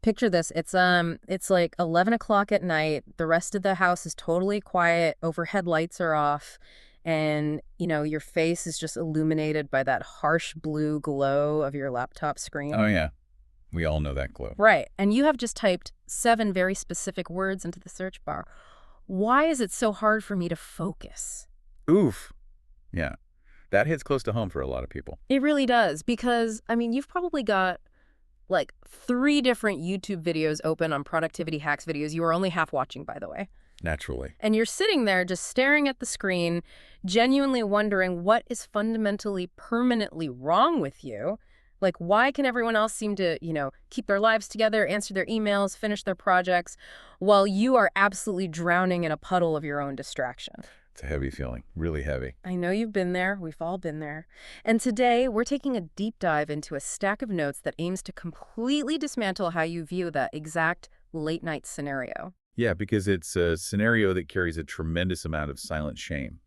Picture this. It's like 11 o'clock at night. The rest of the house is totally quiet. Overhead lights are off. And, your face is just illuminated by that harsh blue glow of your laptop Oh, screen. yeah. We all know that glow. Right. And you have just typed 7 very specific words into the search bar. Why is it so hard for me to focus? Oof. Yeah. That hits close to home for a lot of people. It really does, because, you've probably got like 3 different YouTube videos open on productivity hacks videos you are only half watching, by the way. Naturally. And you're sitting there just staring at the screen, genuinely wondering what is fundamentally, permanently wrong with you. Like, why can everyone else seem to, keep their lives together, answer their emails, finish their projects, while you are absolutely drowning in a puddle of your own distraction? It's a heavy feeling. Really heavy. I know you've been there. We've all been there. And today, we're taking a deep dive into a stack of notes that aims to completely dismantle how you view that exact late-night scenario. Yeah, because it's a scenario that carries a tremendous amount of silent shame.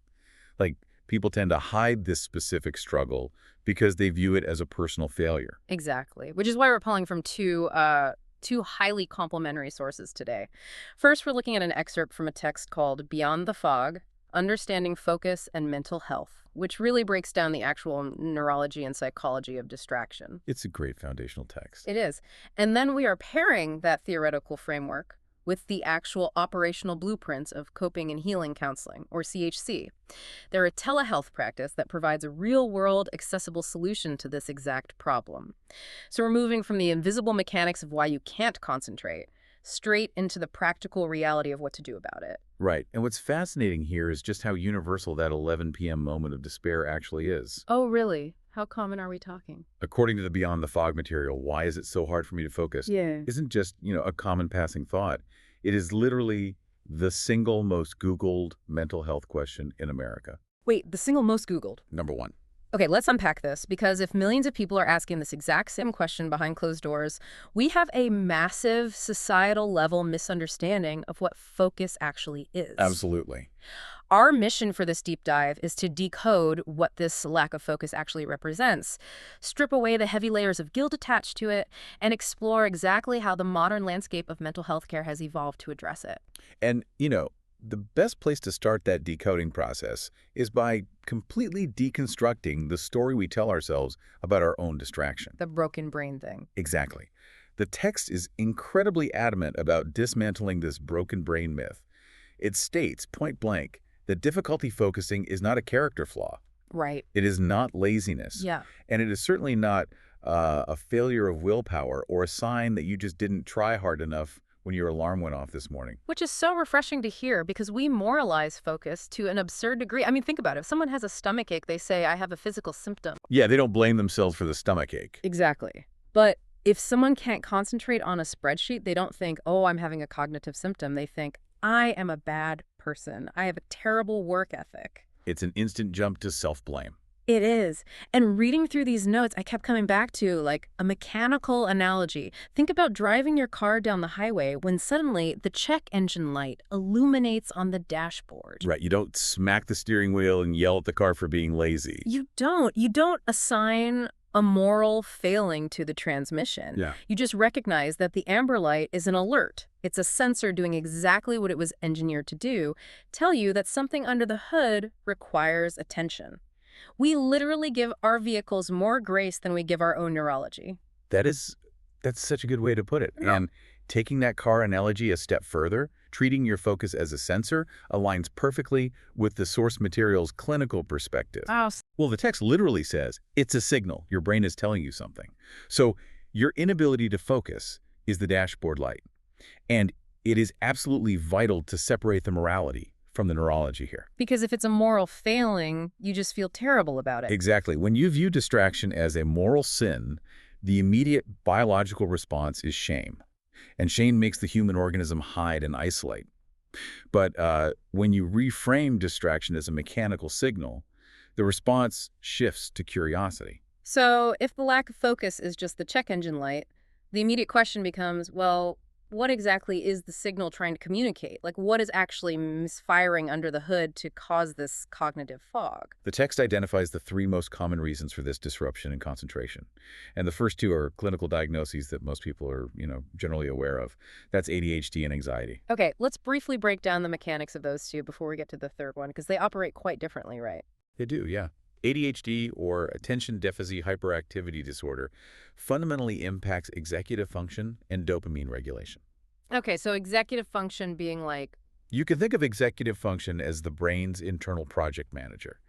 Like, people tend to hide this specific struggle because they view it as a personal failure. Exactly, which is why we're pulling from two highly complementary sources today. First, we're looking at an excerpt from a text called Beyond the Fog, Understanding Focus and Mental Health, which really breaks down the actual neurology and psychology of distraction. It's a great foundational text. It is. And then we are pairing that theoretical framework with the actual operational blueprints of coping and healing counseling, or CHC. They're a telehealth practice that provides a real-world, accessible solution to this exact problem. So we're moving from the invisible mechanics of why you can't concentrate straight into the practical reality of what to do about it. Right. And what's fascinating here is just how universal that 11 p.m. moment of despair actually is. Oh, really? How common are we talking? According to the Beyond the Fog material, why is it so hard for me to focus? Yeah. Isn't just, a common passing thought. It is literally the single most Googled mental health question in America. Wait, the single most Googled. Number 1. Okay, let's unpack this, because if millions of people are asking this exact same question behind closed doors, we have a massive societal level misunderstanding of what focus actually is. Absolutely. Our mission for this deep dive is to decode what this lack of focus actually represents, strip away the heavy layers of guilt attached to it, and explore exactly how the modern landscape of mental health care has evolved to address it. And, the best place to start that decoding process is by completely deconstructing the story we tell ourselves about our own distraction. The broken brain thing. Exactly. The text is incredibly adamant about dismantling this broken brain myth. It states, point blank, that difficulty focusing is not a character flaw. Right. It is not laziness. Yeah. And it is certainly not a failure of willpower or a sign that you just didn't try hard enough when your alarm went off this morning. Which is so refreshing to hear, because we moralize focus to an absurd degree. I mean, think about it. If someone has a stomachache, they say, I have a physical symptom. Yeah, they don't blame themselves for the stomachache. Exactly. But if someone can't concentrate on a spreadsheet, they don't think, oh, I'm having a cognitive symptom. They think, I am a bad person. I have a terrible work ethic. It's an instant jump to self-blame. It is. And reading through these notes, I kept coming back to, like, a mechanical analogy. Think about driving your car down the highway when suddenly the check engine light illuminates on the dashboard. Right, you don't smack the steering wheel and yell at the car for being lazy. You don't. You don't assign a moral failing to the transmission. Yeah. You just recognize that the amber light is an alert. It's a sensor doing exactly what it was engineered to do, tell you that something under the hood requires attention. We literally give our vehicles more grace than we give our own neurology. That's such a good way to put it. Yeah. And taking that car analogy a step further, treating your focus as a sensor aligns perfectly with the source material's clinical perspective. Oh. Well, the text literally says, it's a signal. Your brain is telling you something. So your inability to focus is the dashboard light. And it is absolutely vital to separate the morality from the neurology here. Because if it's a moral failing, you just feel terrible about it. Exactly. When you view distraction as a moral sin, the immediate biological response is shame. And shame makes the human organism hide and isolate. But when you reframe distraction as a mechanical signal, the response shifts to curiosity. So if the lack of focus is just the check engine light, the immediate question becomes, well, what exactly is the signal trying to communicate? Like, what is actually misfiring under the hood to cause this cognitive fog? The text identifies the three most common reasons for this disruption in concentration. And the first two are clinical diagnoses that most people are, generally aware of. That's ADHD and anxiety. Okay, let's briefly break down the mechanics of those two before we get to the third one, because they operate quite differently, right? They do, yeah. ADHD, or attention deficit hyperactivity disorder, fundamentally impacts executive function and dopamine regulation. Okay, so executive function being like, You can think of executive function as the brain's internal project manager.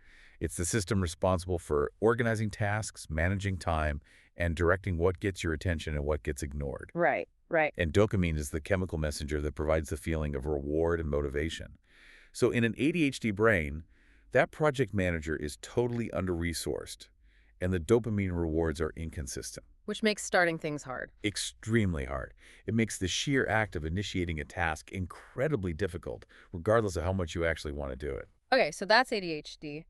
It's the system responsible for organizing tasks, managing time, and directing what gets your attention and what gets ignored. right, right. And dopamine is the chemical messenger that provides the feeling of reward and motivation. So in an ADHD brain, that project manager is totally under-resourced, and the dopamine rewards are inconsistent. Which makes starting things hard. Extremely hard. It makes the sheer act of initiating a task incredibly difficult, regardless of how much you actually want to do it. Okay, so that's ADHD.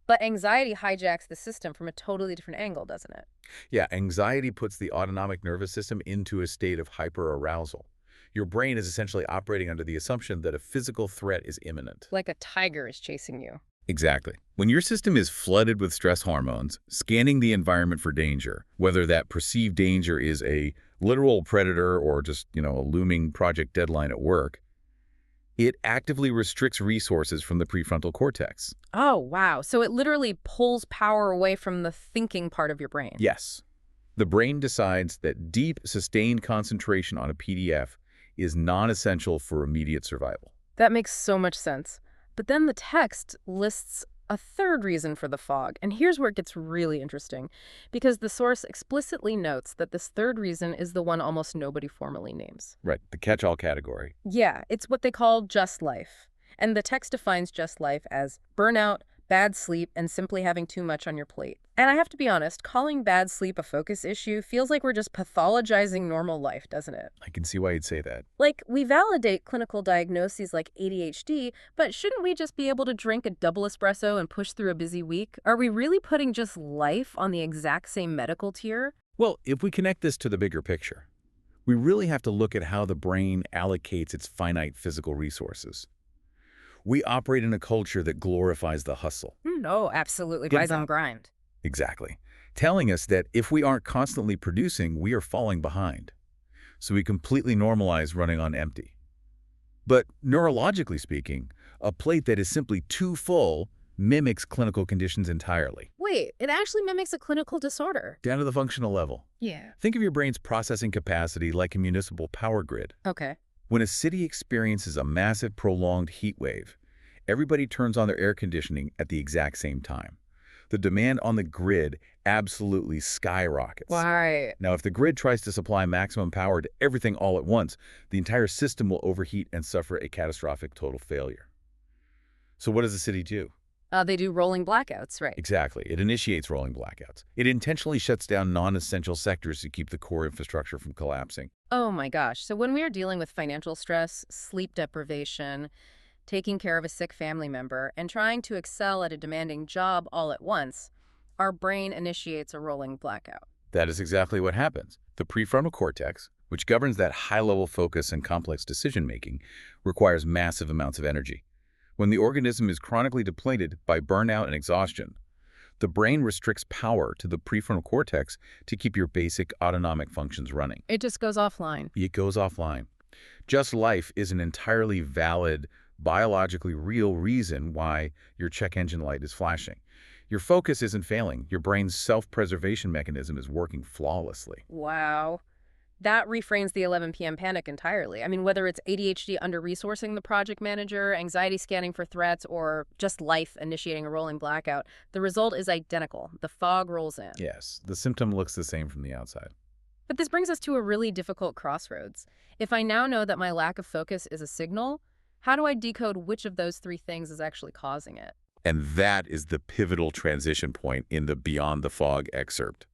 But anxiety hijacks the system from a totally different angle, doesn't it? Yeah, anxiety puts the autonomic nervous system into a state of hyperarousal. Your brain is essentially operating under the assumption that a physical threat is imminent. Like a tiger is chasing you. Exactly. When your system is flooded with stress hormones, scanning the environment for danger, whether that perceived danger is a literal predator or just, a looming project deadline at work, it actively restricts resources from the prefrontal cortex. Oh, wow. So it literally pulls power away from the thinking part of your brain. Yes. The brain decides that deep, sustained concentration on a PDF is non-essential for immediate survival. That makes so much sense. But then the text lists a third reason for the fog, and here's where it gets really interesting, because the source explicitly notes that this third reason is the one almost nobody formally names. Right, the catch-all category. Yeah, it's what they call just life. And the text defines just life as burnout, bad sleep, and simply having too much on your plate. And I have to be honest, calling bad sleep a focus issue feels like we're just pathologizing normal life, doesn't it? I can see why you'd say that. Like, we validate clinical diagnoses like ADHD, but shouldn't we just be able to drink a double espresso and push through a busy week? Are we really putting just life on the exact same medical tier? Well, if we connect this to the bigger picture, we really have to look at how the brain allocates its finite physical resources. We operate in a culture that glorifies the hustle. No, absolutely. Get Rise on that? grind. Exactly. Telling us that if we aren't constantly producing, we are falling behind. So we completely normalize running on empty. But neurologically speaking, a plate that is simply too full mimics clinical conditions entirely, Wait, it actually mimics a clinical disorder. down to the functional level. Yeah. Think of your brain's processing capacity like a municipal power grid. Okay. When a city experiences a massive prolonged heat wave, everybody turns on their air conditioning at the exact same time. The demand on the grid absolutely skyrockets. Why? Now, if the grid tries to supply maximum power to everything all at once, the entire system will overheat and suffer a catastrophic total failure. So what does the city do? They do rolling blackouts, right? Exactly. It initiates rolling blackouts. It intentionally shuts down non-essential sectors to keep the core infrastructure from collapsing. Oh my gosh. So when we are dealing with financial stress, sleep deprivation, taking care of a sick family member, and trying to excel at a demanding job all at once, our brain initiates a rolling blackout. That is exactly what happens. The prefrontal cortex, which governs that high-level focus and complex decision-making, requires massive amounts of energy. When the organism is chronically depleted by burnout and exhaustion, the brain restricts power to the prefrontal cortex to keep your basic autonomic functions running. It just goes offline. It goes offline. Just life is an entirely valid, biologically real reason why your check engine light is flashing. Your focus isn't failing. Your brain's self-preservation mechanism is working flawlessly. Wow. That reframes the 11 p.m. panic entirely. I mean, whether it's ADHD under-resourcing the project manager, anxiety scanning for threats, or just life initiating a rolling blackout, the result is identical. The fog rolls in. Yes, the symptom looks the same from the outside. But this brings us to a really difficult crossroads. If I now know that my lack of focus is a signal, how do I decode which of those three things is actually causing it? And that is the pivotal transition point in the Beyond the Fog excerpt.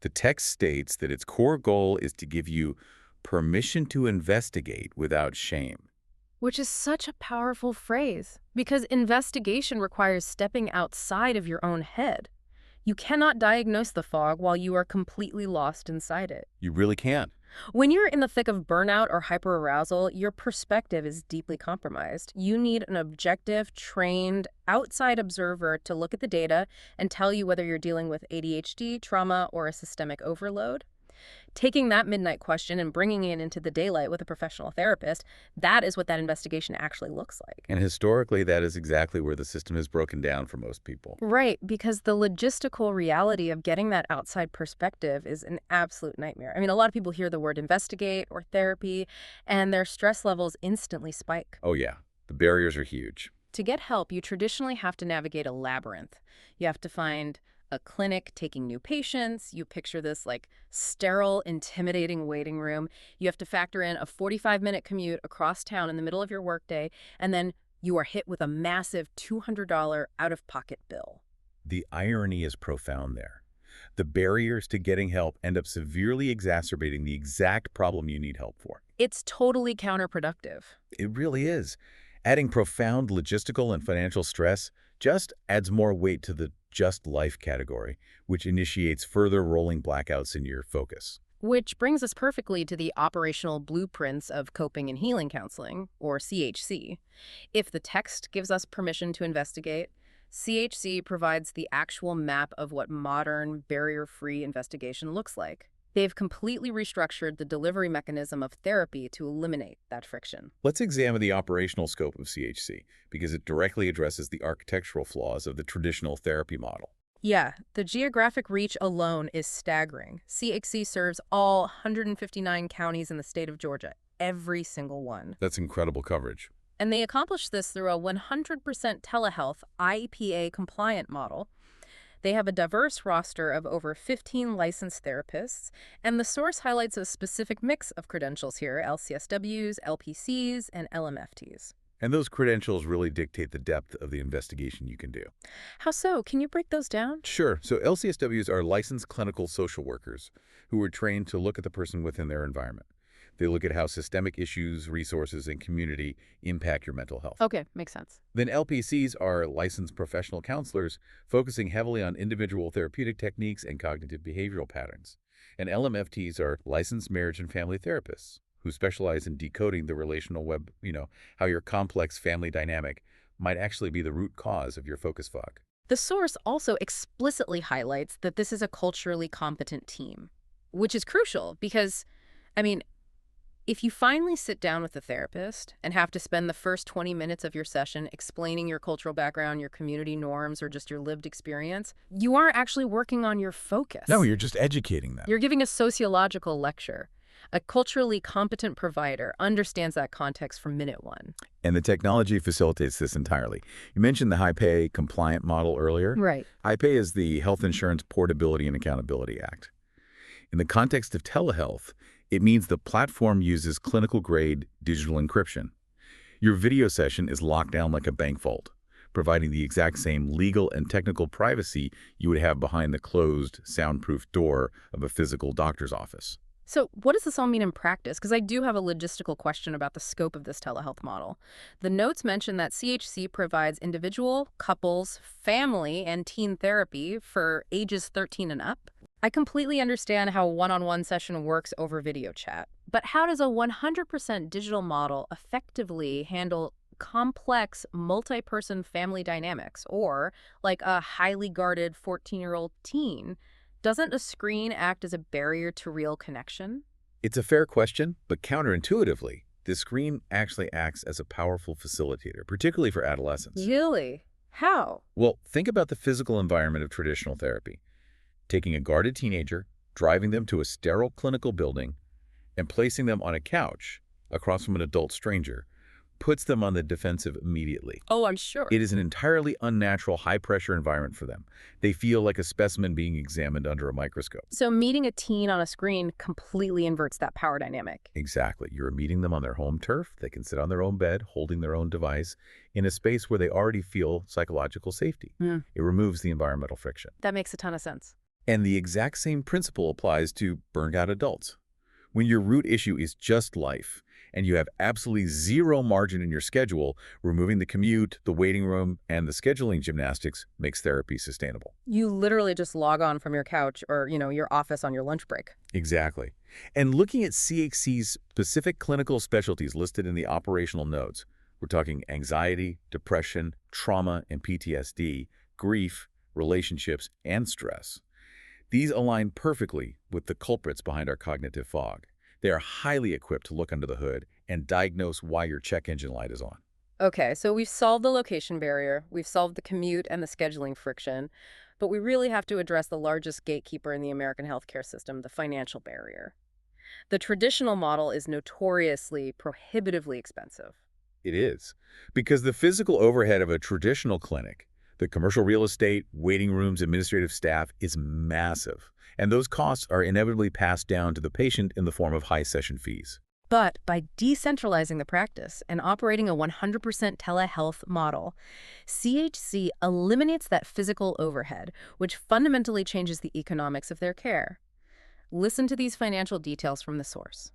The text states that its core goal is to give you permission to investigate without shame. Which is such a powerful phrase, because investigation requires stepping outside of your own head. You cannot diagnose the fog while you are completely lost inside it. You really can't. When you're in the thick of burnout or hyperarousal, your perspective is deeply compromised. You need an objective, trained, outside observer to look at the data and tell you whether you're dealing with ADHD, trauma, or a systemic overload. Taking that midnight question and bringing it into the daylight with a professional therapist, that is what that investigation actually looks like. And historically, that is exactly where the system has broken down for most people. Right, because the logistical reality of getting that outside perspective is an absolute nightmare. I mean, a lot of people hear the word investigate or therapy, and their stress levels instantly spike. Oh yeah, the barriers are huge. To get help, you traditionally have to navigate a labyrinth. You have to find a clinic taking new patients. You picture this like sterile, intimidating waiting room. You have to factor in a 45-minute commute across town in the middle of your workday, and then you are hit with a massive $200 out-of-pocket bill. The irony is profound there. The barriers to getting help end up severely exacerbating the exact problem you need help for. It's totally counterproductive. It really is. Adding profound logistical and financial stress just adds more weight to the just life category, which initiates further rolling blackouts in your focus. Which brings us perfectly to the operational blueprints of coping and healing counseling, or CHC. If the text gives us permission to investigate, CHC provides the actual map of what modern, barrier-free investigation looks like. They've completely restructured the delivery mechanism of therapy to eliminate that friction. Let's examine the operational scope of CHC, because it directly addresses the architectural flaws of the traditional therapy model. Yeah, the geographic reach alone is staggering. CHC serves all 159 counties in the state of Georgia, every single one. That's incredible coverage. And they accomplish this through a 100% telehealth IPA compliant model. They have a diverse roster of over 15 licensed therapists, and the source highlights a specific mix of credentials here: LCSWs, LPCs, and LMFTs. And those credentials really dictate the depth of the investigation you can do. How so? Can you break those down? Sure. So LCSWs are licensed clinical social workers who are trained to look at the person within their environment. They look at how systemic issues, resources, and community impact your mental health. Okay, makes sense. Then LPCs are licensed professional counselors focusing heavily on individual therapeutic techniques and cognitive behavioral patterns. And LMFTs are licensed marriage and family therapists who specialize in decoding the relational web, how your complex family dynamic might actually be the root cause of your focus fog. The source also explicitly highlights that this is a culturally competent team, which is crucial because, I mean, if you finally sit down with a therapist and have to spend the first 20 minutes of your session explaining your cultural background, your community norms, or just your lived experience, you aren't actually working on your focus. No, you're just educating them. You're giving a sociological lecture. A culturally competent provider understands that context from minute one. And the technology facilitates this entirely. You mentioned the high-pay compliant model earlier. Right. High-pay is the Health Insurance Portability and Accountability Act. In the context of telehealth, it means the platform uses clinical-grade digital encryption. Your video session is locked down like a bank vault, providing the exact same legal and technical privacy you would have behind the closed, soundproof door of a physical doctor's office. So what does this all mean in practice? Because I do have a logistical question about the scope of this telehealth model. The notes mention that CHC provides individual, couples, family, and teen therapy for ages 13 and up. I completely understand how a one-on-one session works over video chat, but how does a 100% digital model effectively handle complex multi-person family dynamics, or like a highly guarded 14-year-old teen? Doesn't a screen act as a barrier to real connection? It's a fair question, but counterintuitively, the screen actually acts as a powerful facilitator, particularly for adolescents. Really? How? Well, think about the physical environment of traditional therapy. Taking a guarded teenager, driving them to a sterile clinical building, and placing them on a couch across from an adult stranger puts them on the defensive immediately. Oh, I'm sure. It is an entirely unnatural, high-pressure environment for them. They feel like a specimen being examined under a microscope. So meeting a teen on a screen completely inverts that power dynamic. Exactly. You're meeting them on their home turf. They can sit on their own bed, holding their own device, in a space where they already feel psychological safety. Mm. It removes the environmental friction. That makes a ton of sense. And the exact same principle applies to burned-out adults. When your root issue is just life, and you have absolutely zero margin in your schedule, removing the commute, the waiting room, and the scheduling gymnastics makes therapy sustainable. You literally just log on from your couch or, your office on your lunch break. Exactly. And looking at CHC's specific clinical specialties listed in the operational notes, we're talking anxiety, depression, trauma and PTSD, grief, relationships, and stress. These align perfectly with the culprits behind our cognitive fog. They are highly equipped to look under the hood and diagnose why your check engine light is on. Okay, so we've solved the location barrier, we've solved the commute and the scheduling friction, but we really have to address the largest gatekeeper in the American healthcare system, the financial barrier. The traditional model is notoriously prohibitively expensive. It is. Because the physical overhead of a traditional clinic, the commercial real estate, waiting rooms, administrative staff, is massive. And those costs are inevitably passed down to the patient in the form of high session fees. But by decentralizing the practice and operating a 100% telehealth model, CHC eliminates that physical overhead, which fundamentally changes the economics of their care. Listen to these financial details from the source.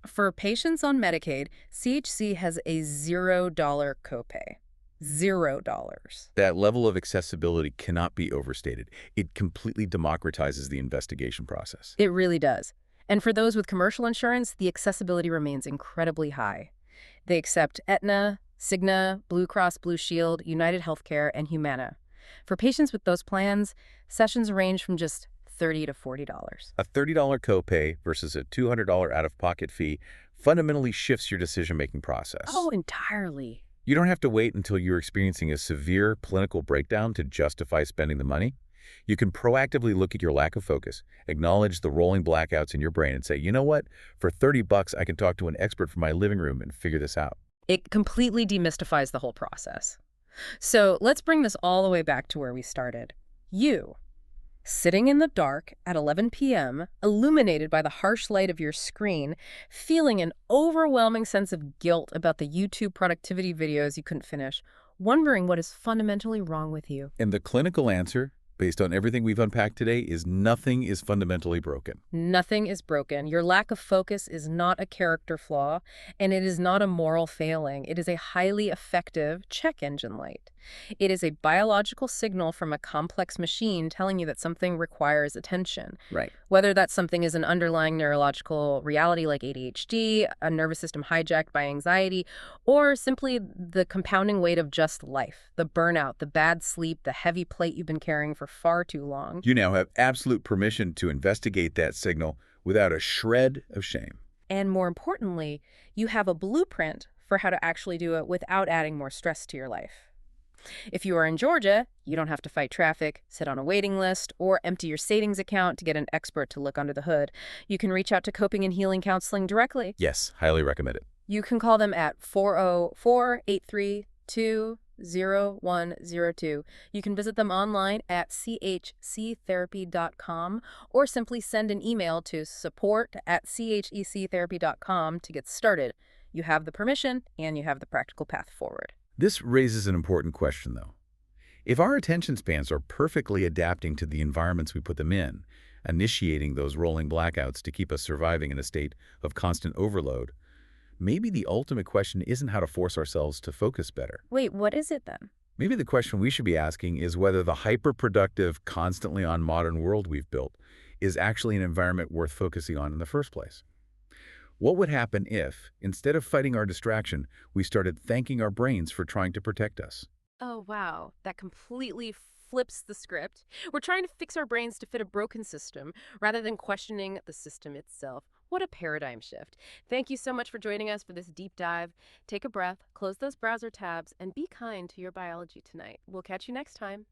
For patients on Medicaid, CHC has a $0 copay. $0. That level of accessibility cannot be overstated. It completely democratizes the investigation process. It really does. And for those with commercial insurance, the accessibility remains incredibly high. They accept Aetna, Cigna, Blue Cross Blue Shield, United Healthcare, and Humana. For patients with those plans, sessions range from just $30 to $40. A $30 copay versus a $200 out-of-pocket fee fundamentally shifts your decision-making process. Oh, entirely. You don't have to wait until you're experiencing a severe clinical breakdown to justify spending the money. You can proactively look at your lack of focus, acknowledge the rolling blackouts in your brain, and say, you know what? For $30, I can talk to an expert from my living room and figure this out. It completely demystifies the whole process. So let's bring this all the way back to where we started. You, sitting in the dark at 11 p.m., illuminated by the harsh light of your screen, feeling an overwhelming sense of guilt about the YouTube productivity videos you couldn't finish, wondering what is fundamentally wrong with you. And the clinical answer, based on everything we've unpacked today, is nothing is fundamentally broken. Nothing is broken. Your lack of focus is not a character flaw, and it is not a moral failing. It is a highly effective check engine light. It is a biological signal from a complex machine telling you that something requires attention. Right. Whether that something is an underlying neurological reality like ADHD, a nervous system hijacked by anxiety, or simply the compounding weight of just life, the burnout, the bad sleep, the heavy plate you've been carrying for far too long. You now have absolute permission to investigate that signal without a shred of shame. And more importantly, you have a blueprint for how to actually do it without adding more stress to your life. If you are in Georgia, you don't have to fight traffic, sit on a waiting list, or empty your savings account to get an expert to look under the hood. You can reach out to Coping and Healing Counseling directly. Yes, highly recommend it. You can call them at 404-832-0102. You can visit them online at chctherapy.com or simply send an email to support@chectherapy.com to get started. You have the permission and you have the practical path forward. This raises an important question, though. If our attention spans are perfectly adapting to the environments we put them in, initiating those rolling blackouts to keep us surviving in a state of constant overload, maybe the ultimate question isn't how to force ourselves to focus better. Wait, what is it then? Maybe the question we should be asking is whether the hyper-productive, constantly on modern world we've built is actually an environment worth focusing on in the first place. What would happen if, instead of fighting our distraction, we started thanking our brains for trying to protect us? Oh, wow. That completely flips the script. We're trying to fix our brains to fit a broken system rather than questioning the system itself. What a paradigm shift. Thank you so much for joining us for this deep dive. Take a breath, close those browser tabs, and be kind to your biology tonight. We'll catch you next time.